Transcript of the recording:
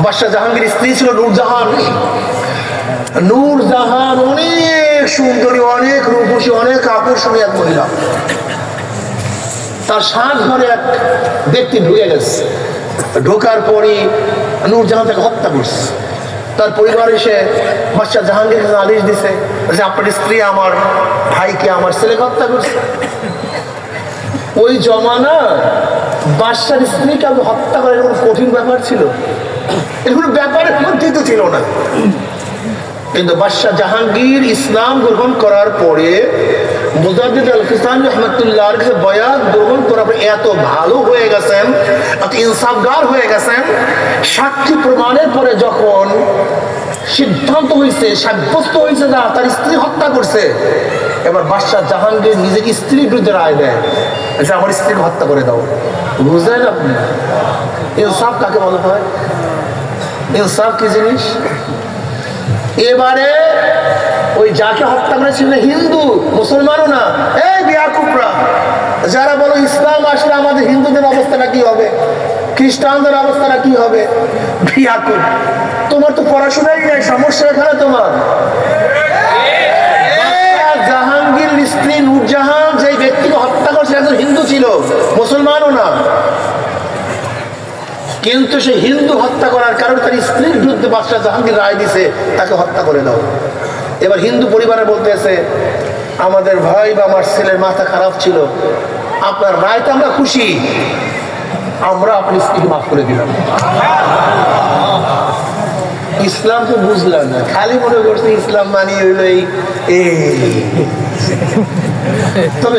বাদশাহ জাহাঙ্গীর স্ত্রী ছিল নূরজাহান। নূরজাহান অনেক সুন্দরী, অনেক রূপসী, অনেক আকর্ষণীয় এক মহিলা। তার সাত ঘরে এক ব্যক্তি ঢুকে গেছে। ঢোকার পরই নূরজাহান তাকে হত্যা করছে। তার পরিবার এসে বাদশাহ জাহাঙ্গীর আদেশ দিছে যে আপনার স্ত্রী আমার ভাইকে, আমার ছেলেকে হত্যা করছে। ওই জমানা বাদশার স্ত্রীকে হত্যা করার কোনো কঠিন ব্যাপার ছিল? এগুলো ব্যাপারের মধ্যেই তো ছিল না। কিন্তু বাদশাহ জাহাঙ্গীর ইসলাম গ্রহণ করার পরে মুজাদ্দিদ আল ফিসানি রাহমাতুল্লাহর কাছে বয়াত গ্রহণ করার পরে এত ভালো হয়ে গেছেন, এত ইনসাফগার হয়ে গেছেন, সাক্ষী প্রমাণের পরে যখন সিদ্ধান্ত হয়েছে, সাব্যস্ত হয়েছে না তার স্ত্রী হত্যা করছে, এবার বাদশাহ জাহাঙ্গীর নিজের স্ত্রীর বিরুদ্ধে রায় দেয় যে আমার স্ত্রীকে হত্যা করে দাও। বুঝলেন আপনি ইনসাফ কাকে বলা হয়? ইনসাফ কি জিনিস? এবারে ওই যাকে হত্যা করেছিল হিন্দু, মুসলমানও না। এই বেয়াকুফরা যারা বলো ইসলাম আসলে আমাদের হিন্দুদের অবস্থাটা কি হবে, খ্রিস্টানদের অবস্থাটা কি হবে, বেয়াকুফ। তোমার তো পড়াশোনাই নেই, সমস্যা এখানে তোমার। জাহাঙ্গীর স্ত্রী নূরজাহান যে ব্যক্তিকে হত্যা করছে একজন হিন্দু ছিল, মুসলমানও না। কিন্তু সে হিন্দু হত্যা করার কারণে তার স্ত্রীর বিরুদ্ধে বাদশাহ জাহাঙ্গীর রায় দিছে তাকে হত্যা করে দাও। এবার হিন্দু পরিবারে বলতেছে আমাদের ভাই বা আমার ছেলের মাথা খারাপ ছিল, আপনার রায়তে আমরা খুশি, আমরা আপনার স্ত্রীকে মাফ করে দিলাম। ইসলাম তো বুঝলাম না, খালি মনে করছে ইসলাম মানি হইল এই। তবে